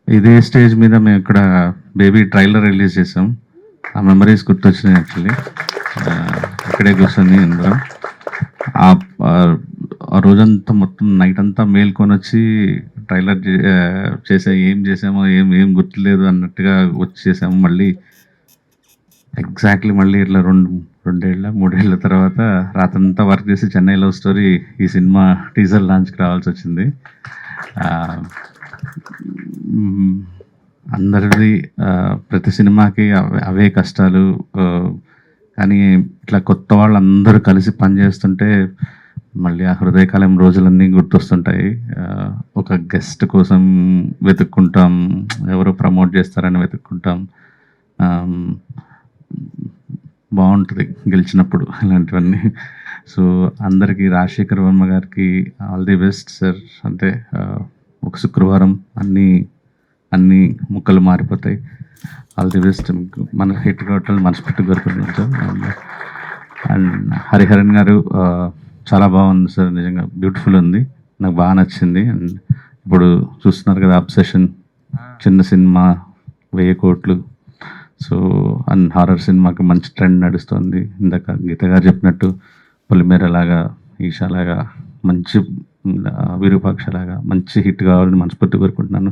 ఇదే స్టేజ్ మీద మేము ఇక్కడ బేబీ ట్రైలర్ రిలీజ్ చేసాం. ఆ మెమరీస్ గుర్తొచ్చినాయి యాక్చువల్లీ. ఇక్కడే కూర్చొని అందరం ఆ రోజంతా మొత్తం నైట్ అంతా మేల్కొని వచ్చి ట్రైలర్ ఏం చేసామో ఏం గుర్తులేదు అన్నట్టుగా వచ్చి చేసాము. మళ్ళీ ఎగ్జాక్ట్లీ మళ్ళీ ఇట్లా మూడేళ్ల తర్వాత రాత్రంతా వర్క్ చేసి చెన్నై లవ్ స్టోరీ ఈ సినిమా టీజర్ లాంచ్కి రావాల్సి వచ్చింది. అందరిది ప్రతి సినిమాకి అవే కష్టాలు. కానీ ఇట్లా కొత్త వాళ్ళందరూ కలిసి పనిచేస్తుంటే మళ్ళీ ఆ హృదయకాలం రోజులన్నీ గుర్తొస్తుంటాయి. ఒక గెస్ట్ కోసం వెతుక్కుంటాం, ఎవరో ప్రమోట్ చేస్తారని వెతుక్కుంటాం. బాగుంటుంది గెలిచినప్పుడు ఇలాంటివన్నీ. సో అందరికీ రాజశేఖర్ వర్మ గారికి ఆల్ ది బెస్ట్ సార్. అంటే ఒక శుక్రవారం అన్ని ముక్కలు మారిపోతాయి. All the best. మన హిట్ కొట్టాలి మనస్ఫూర్తి కోరుకుంటున్నాం సార్. అండ్ హరిహరన్ గారు చాలా బాగుంది సార్, నిజంగా బ్యూటిఫుల్ ఉంది, నాకు బాగా నచ్చింది. అండ్ ఇప్పుడు చూస్తున్నారు కదా అబ్సెషన్, చిన్న సినిమా 1000 కోట్లు. సో అండ్ హారర్ సినిమాకి మంచి ట్రెండ్ నడుస్తుంది. ఇందాక గీత గారు చెప్పినట్టు పొలిమేర లాగా, ఈషా లాగా, మంచి విరూపాక్షలాగా మంచి హిట్ కావాలని మనస్ఫూర్తి కోరుకుంటున్నాను.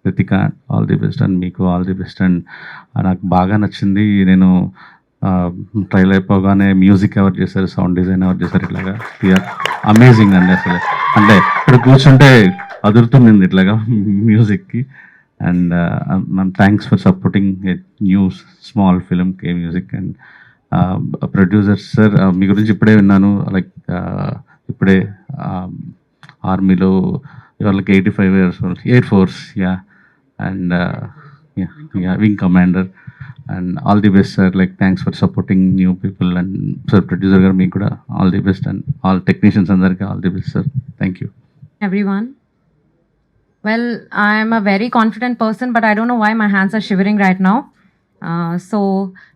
Ritika all the best. And మీకు ఆల్ ది బెస్ట్. అండ్ నాకు బాగా నచ్చింది, నేను ట్రైల్ అయిపోగానే మ్యూజిక్ ఎవరు చేశారు, సౌండ్ డిజైన్ ఎవరు చేశారు, ఇట్లాగా అమేజింగ్ అండి. అసలు అంటే ఇక్కడ కూర్చుంటే అదురుతుంది ఇట్లాగా మ్యూజిక్కి. And thanks for supporting a new small film కే మ్యూజిక్. అండ్ ప్రొడ్యూసర్ సార్, మీ గురించి ఇప్పుడే విన్నాను, లైక్ ఇప్పుడే ఆర్మీలో వాళ్ళకి 85 years old, air force, ya. And wing commander. And all the best sir, like thanks for supporting new people. And sir producer garu మీకు కూడా all the best. And all technicians అందరికీ all the best sir. Thank you. Everyone. Well, I am a very confident person, but I don't know why my hands are shivering right now. So,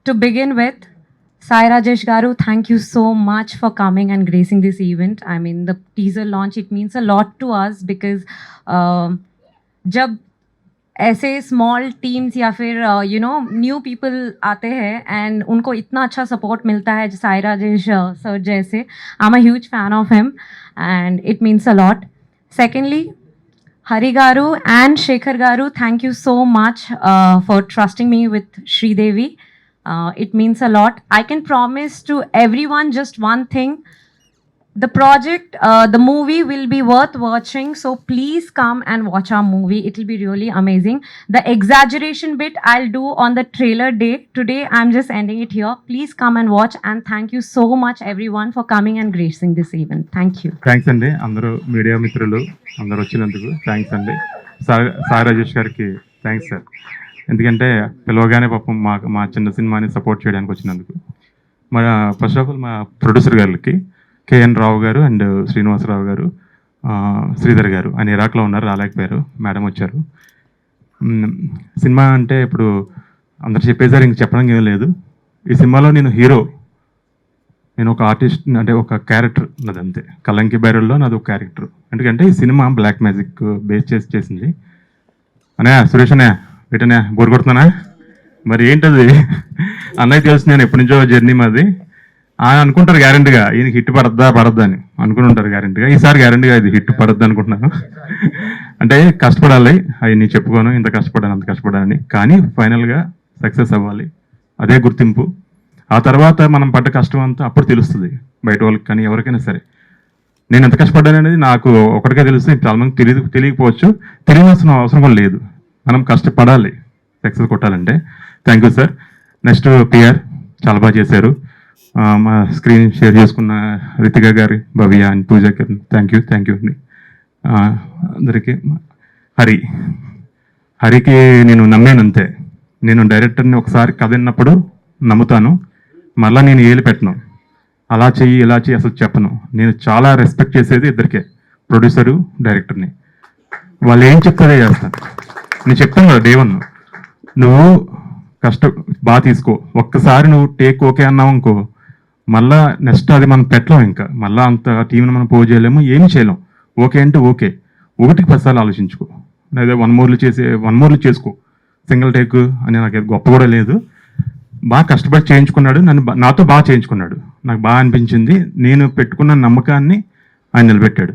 to begin with, Sai Rajesh Garu, thank you so much for coming and gracing this event. I mean, the teaser launch, it means a lot to us because जब ऐसे small teams या फिर new people आते हैं and उनको इतना अच्छा support मिलता है साई राजेश सर जैसे, I am a huge fan of him and it means a lot. Secondly, Hari Garu and Shekhar Garu, thank you so much for trusting me with Sridevi. It means a lot. I can promise to everyone just one thing. The project, the movie will be worth watching. So please come and watch our movie. It will be really amazing. The exaggeration bit I'll do on the trailer day. Today I'm just ending it here. Please come and watch. And thank you so much everyone for coming and gracing this event. Thank you. Thanks అండి అందరూ media మిత్రులు అందరూ వచ్చినందుకు thanks అండి. సాయి రాజేష్ గారికి thanks sir, ఎందుకంటే పిలవగానే పాపం మా చిన్న సినిమాని సపోర్ట్ చేయడానికి వచ్చినందుకు. మన ఫస్ట్ ఆఫ్ ఆల్ మా ప్రొడ్యూసర్ గారికి కేఎన్ రావు గారు అండ్ శ్రీనివాసరావు గారు, శ్రీధర్ గారు, ఆయన ఇరాక్లో ఉన్నారు, రాలేకపోయారు, మేడం వచ్చారు. సినిమా అంటే ఇప్పుడు అందరు చెప్పేసారు, ఇంక చెప్పడానికి ఏం లేదు. ఈ సినిమాలో నేను హీరో, నేను ఒక ఆర్టిస్ట్, అంటే ఒక క్యారెక్టర్ నాది అంతే. కలంకి బైరల్లో నాది ఒక క్యారెక్టర్. ఎందుకంటే ఈ సినిమా బ్లాక్ మ్యాజిక్ బేస్ చేసింది. అనే సురేష్ అనే పెట్టనే బోర్ కొడుతున్నానా మరి ఏంటది అన్నయ్య తెలుసు, నేను ఎప్పటి నుంచో జర్నీ మాది. ఆయన అనుకుంటారు గ్యారెంటీగా ఈయనకి హిట్ పడద్దా అని అనుకుని ఉంటారు గ్యారెంటీగా. ఈసారి గ్యారెంటీగా ఇది హిట్ పడద్దు అనుకుంటున్నాను. అంటే కష్టపడాలి, అవి నేను చెప్పుకోను ఇంత కష్టపడాను అంత కష్టపడాలని, కానీ ఫైనల్గా సక్సెస్ అవ్వాలి, అదే గుర్తింపు. ఆ తర్వాత మనం పడ్డ కష్టం అంతా అప్పుడు తెలుస్తుంది బయట వాళ్ళకి, కానీ ఎవరికైనా సరే. నేను ఎంత కష్టపడ్డాను అనేది నాకు ఒకటిగా తెలుస్తుంది, చాలా మంది తెలియకపోవచ్చు, తెలియాల్సిన అవసరం కూడా లేదు. మనం కష్టపడాలి సక్సెస్ కొట్టాలంటే. Thank you sir. Next PR చాలా బాగా చేశారు. మా స్క్రీన్ షేర్ చేసుకున్న రితిక గారి, భవ్య అండ్ పూజ గారి థ్యాంక్ యూ అండి అందరికీ. హరికి నేను నమ్మాను అంతే. నేను డైరెక్టర్ని ఒకసారి కథ విన్నప్పుడు నమ్ముతాను, మళ్ళీ నేను ఏలు పెట్టను, అలా చెయ్యి ఇలా చెయ్యి అసలు చెప్పను. నేను చాలా రెస్పెక్ట్ చేసేది ఇద్దరికే, ప్రొడ్యూసరు డైరెక్టర్ని. వాళ్ళు ఏం చెప్తారే చేస్తాను. నేను చెప్తాను కదా డే 1, నువ్వు బాగా తీసుకో, ఒక్కసారి నువ్వు టేక్ ఓకే అన్నావు అనుకో, మళ్ళా నెక్స్ట్ అది మనం పెట్టలేం, ఇంకా మళ్ళీ అంత టీంని మనం పోజ్ చేయలేము, ఏమి చేయలేం. ఓకే అంటే ఓకే, 1కి 10 సార్లు ఆలోచించుకో. లేదా వన్ మోర్లు చేసుకో, సింగిల్ టేక్ అని నాకు గొప్ప కూడా లేదు. బాగా కష్టపడి చేయించుకున్నాడు, నాతో బాగా చేయించుకున్నాడు. నాకు బాగా అనిపించింది. నేను పెట్టుకున్న నమ్మకాన్ని ఆయన నిలబెట్టాడు.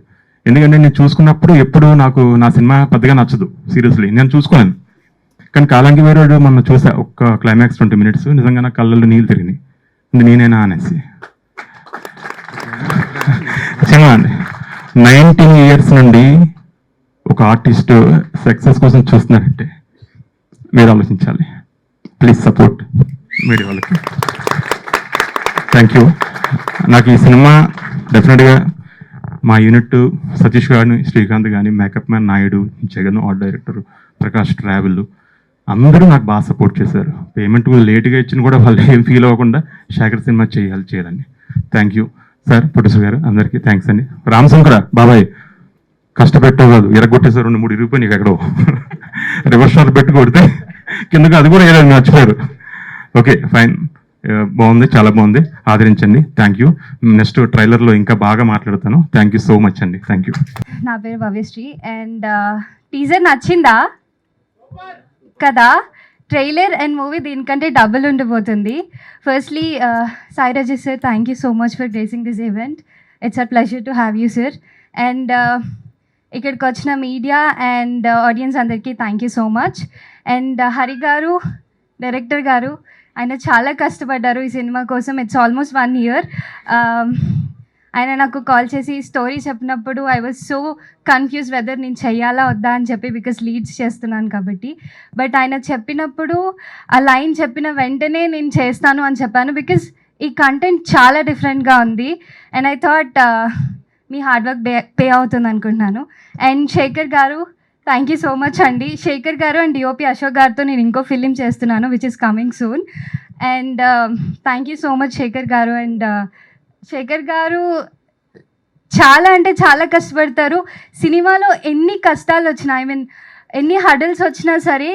ఎందుకంటే నేను చూసుకున్నప్పుడు ఎప్పుడు నాకు నా సినిమా పెద్దగా నచ్చదు, సీరియస్లీ నేను చూసుకోలేను. కానీ కాలంకి వేరేడు మొన్న చూసా, ఒక్క క్లైమాక్స్ 20 minutes, నిజంగా నా కళ్ళల్లో నీళ్ళు తిరిగినాయి. ఇది నేనేనా అనేసి. సినిమా అండి 19 years నుండి ఒక ఆర్టిస్ట్ సక్సెస్ కోసం చూస్తున్నారంటే మీరు ఆలోచించాలి. ప్లీజ్ సపోర్ట్ మీడియా వాళ్ళకి. Thank you. నాకు ఈ సినిమా డెఫినెట్గా మా యూనిట్ సతీష్ గారిని, శ్రీకాంత్ కానీ, makeup man Naidu, Jagan, art director Prakash, travel అందరూ నాకు బాగా సపోర్ట్ చేశారు. పేమెంట్ లేట్గా ఇచ్చిన కూడా వాళ్ళు ఏం ఫీల్ అవ్వకుండా శేఖర్ సినిమా చేయాలని. థ్యాంక్ యూ సార్, ప్రొడ్యూసర్ గారు, అందరికీ థ్యాంక్స్ అండి. రామశంకర బాబాయ్ కష్టపెట్టావు కాదు, ఎరగొట్టేసారు 2-3 ఇరిగిపోయి నీకు ఎక్కడో రివర్స్ షాట్ పెట్టి కొడితే కిందకు అది కూడా ఏదైనా మర్చిపోయారు. ఓకే ఫైన్, బాగుంది, చాలా బాగుంది, ఆదరించండి. Thank you. నెక్స్ట్ ట్రైలర్లో ఇంకా బాగా మాట్లాడతాను. థ్యాంక్ యూ సో మచ్ అండి. Thank you. నా పేరు భవ్యశ్రీ అండ్ టీజర్ నచ్చిందా కదా? ట్రైలర్ అండ్ మూవీ దీనికంటే డబుల్ ఉండిపోతుంది. Firstly Sai Rajesh sir, thank you so much for gracing this event. It's a pleasure to have you sir. And ఇక్కడికి వచ్చిన మీడియా అండ్ ఆడియన్స్ అందరికీ thank you so much. And Hari గారు, director గారు, ఆయన చాలా కష్టపడ్డారు ఈ సినిమా కోసం. It's almost 1 year. ఆయన నాకు కాల్ చేసి స్టోరీ చెప్పినప్పుడు I was so confuse whether నేను చెయ్యాలా వద్దా అని చెప్పి, బికాస్ లీడ్స్ చేస్తున్నాను కాబట్టి. బట్ ఆయన చెప్పినప్పుడు ఆ లైన్ చెప్పిన వెంటనే నేను చేస్తాను అని చెప్పాను, బికాస్ ఈ కంటెంట్ చాలా డిఫరెంట్గా ఉంది. And I thought me hard work pay అవుతుంది అనుకుంటున్నాను. అండ్ శేఖర్ గారు, థ్యాంక్ యూ సో మచ్ అండి. శేఖర్ గారు అండ్ డిఓపి అశోక్ గారితో నేను ఇంకో ఫిలిం చేస్తున్నాను, which is coming soon. And thank you so much Shekhar గారు. అండ్ శేఖర్ గారు చాలా అంటే చాలా కష్టపడతారు. సినిమాలో ఎన్ని కష్టాలు వచ్చినా, ఐ మీన్ ఎన్ని హడల్స్ వచ్చినా సరే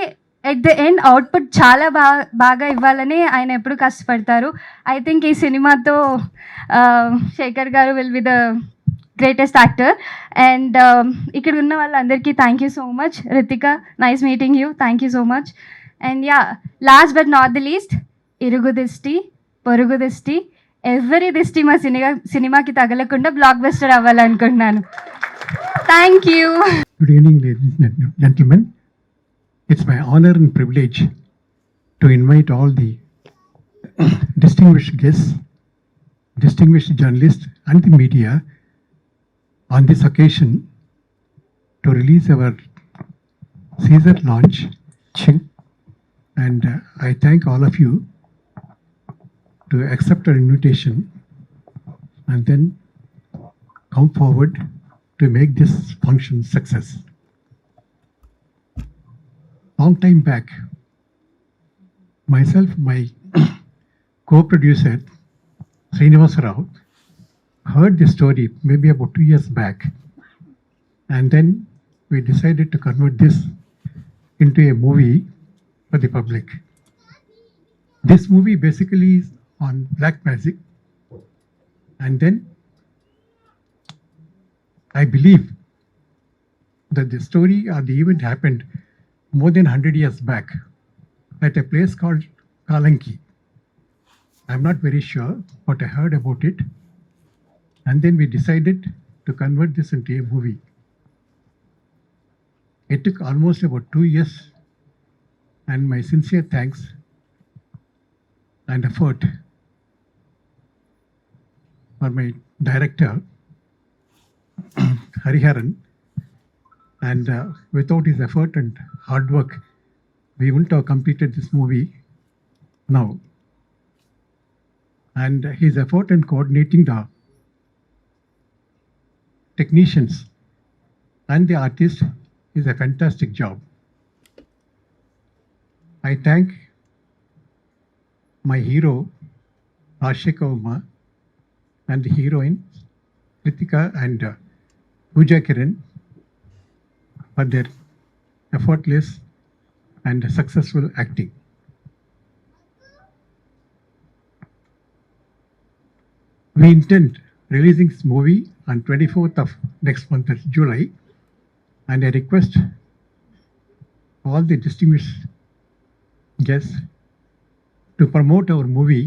ఎట్ ద ఎండ్ అవుట్పుట్ చాలా బాగా ఇవ్వాలని ఆయన ఎప్పుడు కష్టపడతారు. ఐ థింక్ ఈ సినిమాతో Shekhar garu will be the greatest actor. And ఇక్కడ ఉన్న వాళ్ళందరికీ thank you so much. Ritika, nice meeting you, thank you so much. And ya, last but not the least, ఇరుగు దిష్టి, పొరుగు దిష్టి, ఎవరి దిష్టి మా సినిమాకి తగలకుండా బ్లాక్ బస్టర్ అవ్వాలనుకుంటున్నాను. Thank you. Good evening, ladies and gentlemen. It's my honor and privilege to invite all the distinguished guests, distinguished journalists and the media on this occasion to release our Caesar launch. And I thank all of you to accept our invitation and then come forward to make this function success. Long time back, myself, my co-producer Srinivasa Rao heard the story maybe about 2 years back, and then we decided to convert this into a movie for the public. This movie basically is on black magic, and then I believe that the story or the event happened more than 100 years back at a place called Kalanki. I'm not very sure, but I heard about it, and then we decided to convert this into a movie. It took almost about 2 years, and my sincere thanks and effort for my director Hariharan, and without his effort and hard work we wouldn't have completed this movie now. And his effort in coordinating the technicians and the artist is a fantastic job. I thank my hero Ashika Uma and the heroine Ritika and Pooja Kiran for their effortless and successful acting. We intend releasing this movie on 24th of next month, July, and I request all the distinguished guests to promote our movie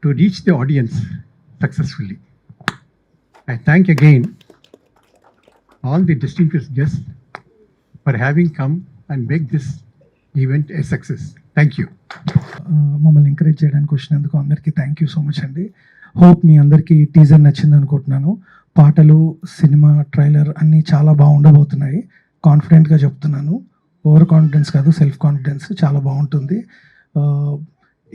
to reach the audience successfully. I thank again all the distinguished guests for having come and make this event a success. Thank you. మమ్మల్ని encourage చేయడానికి వచ్చినందుకు అందరికీ thank you so much అండి. Hope మీ అందరికీ teaser నచ్చింది అనుకుంటున్నాను. పాటలు, cinema, trailer అన్నీ చాలా బాగుండబోతున్నాయి. కాన్ఫిడెంట్గా చెప్తున్నాను. ఓవర్ కాన్ఫిడెన్స్ కాదు, సెల్ఫ్ కాన్ఫిడెన్స్. చాలా బాగుంటుంది.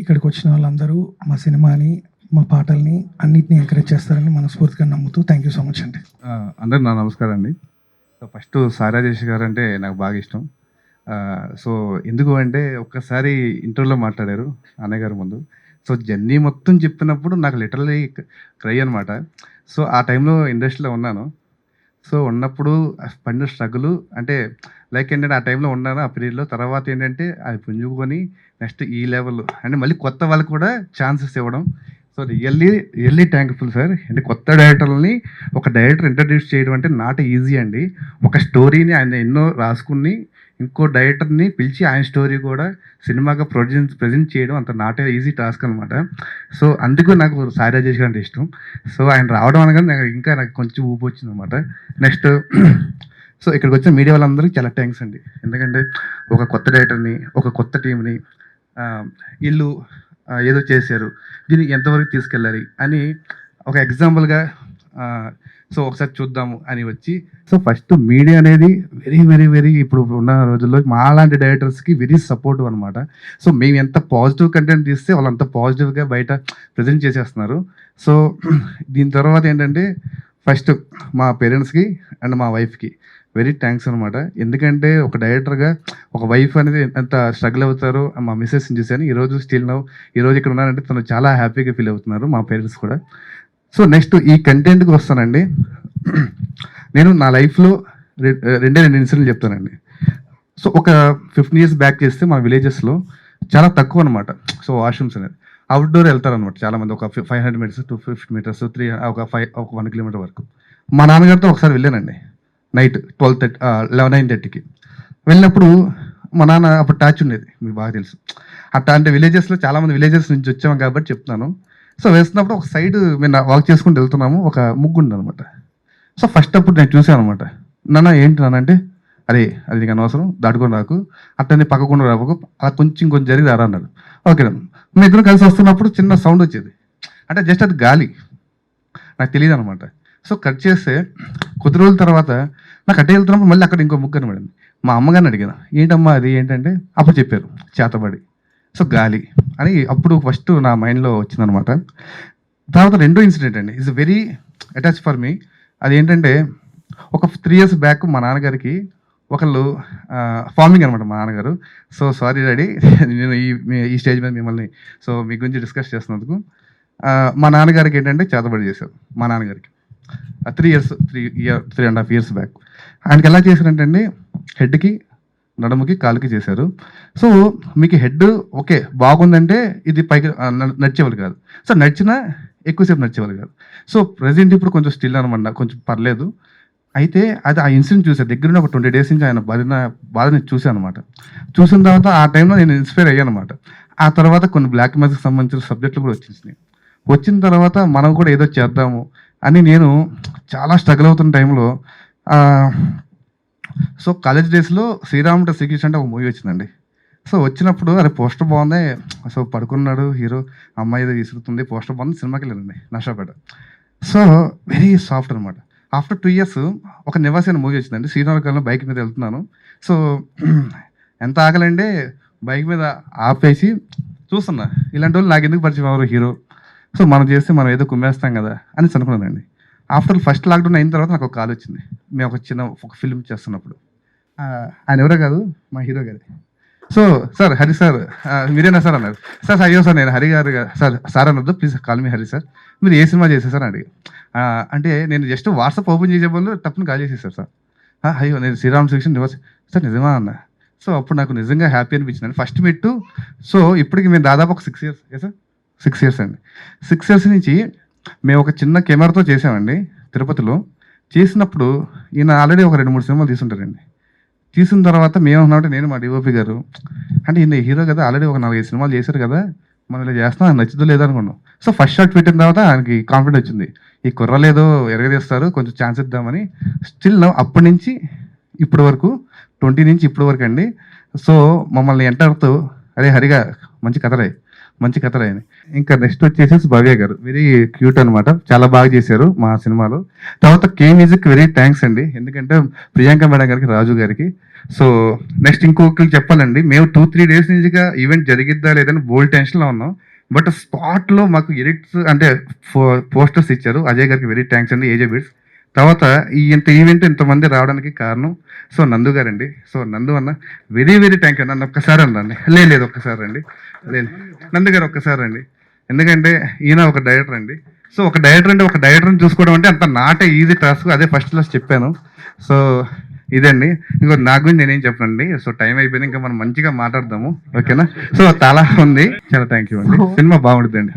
ఇక్కడికి వచ్చిన వాళ్ళందరూ మా సినిమాని, మా పాటల్ని అన్నిటిని ఎంకరేజ్ చేస్తారని మనస్ఫూర్తిగా నమ్ముతూ థ్యాంక్ యూ సో మచ్ అండి. అందరికి నా నమస్కారం అండి. సో ఫస్ట్ సాయిరాజేష్ గారు అంటే నాకు బాగా ఇష్టం. సో ఎందుకు అంటే ఒక్కసారి ఇంటర్వ్యూలో మాట్లాడారు అన్నయ్య గారు ముందు. సో జర్నీ మొత్తం చెప్పినప్పుడు నాకు లిటరలీ క్రై అనమాట. సో ఆ టైంలో ఇండస్ట్రీలో ఉన్నాను. సో ఉన్నప్పుడు పడిన స్ట్రగుల్ అంటే లైక్ ఏంటంటే ఆ టైంలో ఉన్నాను ఆ పీరియడ్లో. తర్వాత ఏంటంటే అది పుంజుకొని నెక్స్ట్ ఈ లెవెల్ అంటే మళ్ళీ కొత్త వాళ్ళకి కూడా ఛాన్సెస్ ఇవ్వడం. So really thankful sir. అంటే కొత్త డైరెక్టర్ని ఒక డైరెక్టర్ ఇంట్రడ్యూస్ చేయడం అంటే నాట్ ఈజీ అండి. ఒక స్టోరీని ఆయన ఎన్నో రాసుకుని ఇంకో డైరెక్టర్ని పిలిచి ఆయన స్టోరీ కూడా సినిమాగా ప్రజెంట్ చేయడం అంత నాట్ ఈజీ టాస్క్ అనమాట. సో అందుకు నాకు సాయి రాజేష్ గారు అంటే ఇష్టం. సో ఆయన రావడం అనగానే నాకు కొంచెం ఊపు వచ్చింది అనమాట. నెక్స్ట్ సో ఇక్కడికి వచ్చిన మీడియా వాళ్ళందరికీ చాలా థ్యాంక్స్ అండి. ఎందుకంటే ఒక కొత్త డైరెక్టర్ని, ఒక కొత్త టీంని వీళ్ళు ఏదో చేశారు, దీన్ని ఎంతవరకు తీసుకెళ్ళాలి అని ఒక ఎగ్జాంపుల్గా సో ఒకసారి చూద్దాము అని వచ్చి. సో ఫస్ట్ మీడియా అనేది వెరీ వెరీ వెరీ ఇప్పుడు ఉన్న రోజుల్లో మా లాంటి డైరెక్టర్స్కి వెరీ సపోర్టివ్ అనమాట. సో మేము ఎంత పాజిటివ్ కంటెంట్ తీస్తే వాళ్ళు అంత పాజిటివ్గా బయట ప్రజెంట్ చేసేస్తున్నారు. సో దీని తర్వాత ఏంటంటే ఫస్ట్ మా పేరెంట్స్కి అండ్ మా వైఫ్కి వెరీ థ్యాంక్స్ అనమాట. ఎందుకంటే ఒక డైరెక్టర్గా ఒక వైఫ్ అనేది ఎంత స్ట్రగుల్ అవుతారో మా మిస్సెస్ని చూశాను. ఈరోజు స్టిల్ ఈరోజు ఇక్కడ ఉన్నారంటే తను చాలా హ్యాపీగా ఫీల్ అవుతున్నారు, మా పేరెంట్స్ కూడా. సో నెక్స్ట్ ఈ కంటెంట్కి వస్తానండి. నేను నా లైఫ్లో రెండు ఇన్సిడెంట్లు చెప్తానండి. సో ఒక 15 years బ్యాక్ చేస్తే మా విలేజెస్లో చాలా తక్కువ అనమాట. సో వాష్రూమ్స్ అనేది అవుట్డోర్ వెళ్తారనమాట చాలామంది. ఒక 500 meters, 250 meters, 1 kilometer వరకు. మా నాన్నగారితో ఒకసారి వెళ్ళానండి నైట్ 9:30కి వెళ్ళినప్పుడు. మా నాన్న అప్పుడు టార్చ్ ఉండేది, మీకు బాగా తెలుసు. అట్లా అంటే విలేజెస్లో చాలామంది విలేజెస్ నుంచి వచ్చాము కాబట్టి చెప్తున్నాను. సో వేస్తున్నప్పుడు ఒక సైడ్ మేము వాక్ చేసుకుంటూ వెళ్తున్నాము, ఒక ముగ్గు ఉంది అనమాట. సో ఫస్ట్ అప్పుడు నేను చూసాను అనమాట. నాన్న ఏంటి నాన్న అంటే, అరే అది నీకు అనవసరం, దాటుకొని రాకు, అట్టని పక్కకుండా రాకు, అలా కొంచెం జరిగి రారా అన్నాడు. ఓకే, మేము ఇద్దరు కలిసి వస్తున్నప్పుడు చిన్న సౌండ్ వచ్చేది, అంటే జస్ట్ అది గాలి, నాకు తెలియదు అనమాట. సో కట్ చేస్తే కొద్ది రోజుల తర్వాత నాకు అట్టే వెళ్తున్నప్పుడు మళ్ళీ అక్కడ ఇంకో ముగ్గు కనబడింది. మా అమ్మగారిని అడిగాను, ఏంటమ్మా అది ఏంటంటే అప్పుడు చెప్పారు చేతబడి. సో గాలి అని అప్పుడు ఫస్ట్ నా మైండ్లో వచ్చిందనమాట. తర్వాత రెండో ఇన్సిడెంట్ అండి, it's very attach for me. అదేంటంటే ఒక 3 years బ్యాక్ మా నాన్నగారికి ఒకళ్ళు ఫార్మింగ్ అనమాట మా నాన్నగారు. సో సారీ డాడీ, నేను ఈ స్టేజ్ మీద మిమ్మల్ని సో మీ గురించి డిస్కస్ చేస్తున్నందుకు. మా నాన్నగారికి ఏంటంటే చేతబడి చేశారు మా నాన్నగారికి 3.5 years బ్యాక్. ఆయనకి ఎలా చేశారంటే అండి, హెడ్కి, నడుముకి, కాలుకి చేశారు. సో మీకు హెడ్ ఓకే బాగుందంటే ఇది పైకి నడిచేవాళ్ళు కాదు. సో నడిచినా ఎక్కువసేపు నడిచేవాళ్ళు కాదు. సో ప్రజెంట్ ఇప్పుడు కొంచెం స్టిల్ అనమాట, కొంచెం పర్లేదు. అయితే అది ఆ ఇన్సిడెంట్ చూసాను దగ్గర ఒక 20 days నుంచి ఆయన బాధని చూశాను అనమాట. చూసిన తర్వాత ఆ టైంలో నేను ఇన్స్పైర్ అయ్యాను అనమాట. ఆ తర్వాత కొన్ని బ్లాక్ మ్యాజిక్ సంబంధించిన సబ్జెక్టులు కూడా వచ్చేసినాయి. వచ్చిన తర్వాత మనం కూడా ఏదో చేద్దాము అని నేను చాలా స్ట్రగుల్ అవుతున్న టైంలో సో కాలేజ్ డేస్లో శ్రీరాముడు శ్రీకృష్ణ అంటే ఒక మూవీ వచ్చిందండి. సో వచ్చినప్పుడు అరే పోస్టర్ బాగుంది, సో పడుకున్నాడు హీరో, అమ్మాయి ఏదో విసురుతుంది, పోస్టర్ బాగుంది, సినిమాకి వెళ్ళండి నషాపేట. సో వెరీ సాఫ్ట్ అనమాట. ఆఫ్టర్ 2 years ఒక నివాసి అనే మూవీ వచ్చిందండి. శ్రీనగరంలో బైక్ మీద వెళ్తున్నాను. సో ఎంత ఆగలంటే బైక్ మీద ఆపేసి చూస్తున్నా, ఇలాంటి వాళ్ళు నాకు ఎందుకు పరిచయం ఎవరు హీరో, సో మనం చేస్తే మనం ఏదో కుమ్మేస్తాం కదా అని అనుకున్నానండి. ఆఫ్టర్ ఫస్ట్ లాక్డౌన్ అయిన తర్వాత నాకు ఒక కాల్ వచ్చింది. మేము ఒక ఫిల్మ్ చేస్తున్నప్పుడు ఆయన ఎవరో కాదు మా హీరో గారి. సో సార్ హరి సార్ మీరేనా సార్ అన్నారు. సార్ అయ్యో సార్ నేను హరి గారు సార్ అనొద్దు please call me Hari sir, మీరు ఏ సినిమా చేశారు సార్ అడిగి. అంటే నేను జస్ట్ వాట్సాప్ ఓపెన్ చేసే వాళ్ళు తప్పని కాల్ చేసేసారు సార్. అయ్యో నేను శ్రీరామ్ శ్రీకృష్ణ నివాస్ సార్ నిజమా అన్న. సో అప్పుడు నాకు నిజంగా హ్యాపీ అనిపించింది ఫస్ట్ మీట్. సో ఇప్పటికి మేము దాదాపు ఒక 6 years సార్ 6 years అండి. 6 years నుంచి మేము ఒక చిన్న కెమెరాతో చేసామండి తిరుపతిలో. చేసినప్పుడు ఈయన ఆల్రెడీ ఒక 2-3 సినిమాలు తీసుంటారండి. తీసిన తర్వాత మేమన్నామంటే నేను మా డిఓపి గారు అంటే ఈయన హీరో కదా ఆల్రెడీ ఒక 4-5 సినిమాలు చేశారు కదా మనం ఇలా చేస్తాం అది నచ్చుదో లేదో అనుకున్నాం. సో ఫస్ట్ షాట్ పెట్టిన తర్వాత ఆయనకి కాన్ఫిడెంట్ వచ్చింది ఈ కుర్రలేదో ఎరగదీస్తారు కొంచెం ఛాన్స్ ఇద్దామని. స్టిల్ అప్పటి నుంచి ఇప్పటి వరకు 20 నుంచి ఇప్పటి వరకు అండి. సో మమ్మల్ని ఎంటర్తో అరే హరిగా మంచి కథరాయి అని. ఇంకా నెక్స్ట్ వచ్చేసి భవ్య గారు వెరీ క్యూట్ అనమాట, చాలా బాగా చేశారు మా సినిమాలో. తర్వాత కే మ్యూజిక్ వెరీ థ్యాంక్స్ అండి, ఎందుకంటే ప్రియాంక మేడం గారికి, రాజు గారికి. సో నెక్స్ట్ ఇంకొకరికి చెప్పాలండి, మేము 2-3 days నుంచిగా ఈవెంట్ జరిగిద్దా లేదని బోల్డ్ టెన్షన్లో ఉన్నాం. బట్ స్పాట్లో మాకు ఎడిట్స్ అంటే పోస్టర్స్ ఇచ్చారు. అజయ్ గారికి వెరీ థ్యాంక్స్ అండి, ఏజే బిట్స్. తర్వాత ఇంత ఈవెంట్ ఇంతమంది రావడానికి కారణం సో నందు గారండి. సో నందు అన్న వెరీ వెరీ థ్యాంక్ యూ. నన్ను ఒక్కసారి అనండి, లేదు ఒక్కసారి అండి, లేదు నందు గారు ఒక్కసారి అండి, ఎందుకంటే ఈయన ఒక డైరెక్టర్ అండి. సో ఒక డైరెక్టర్ అంటే ఒక డైరెక్టర్ని చూసుకోవడం అంటే అంత నాట్ ఈజీ టాస్క్, అదే ఫస్ట్ క్లాస్ చెప్పాను. సో ఇదండి, ఇంకో నా గురించి నేనేం చెప్పనండి. సో టైం అయిపోయింది, ఇంకా మనం మంచిగా మాట్లాడదాము, ఓకేనా? సో చాలా ఉంది, చాలా థ్యాంక్ యూ అండి. సినిమా బాగుంటుందండి.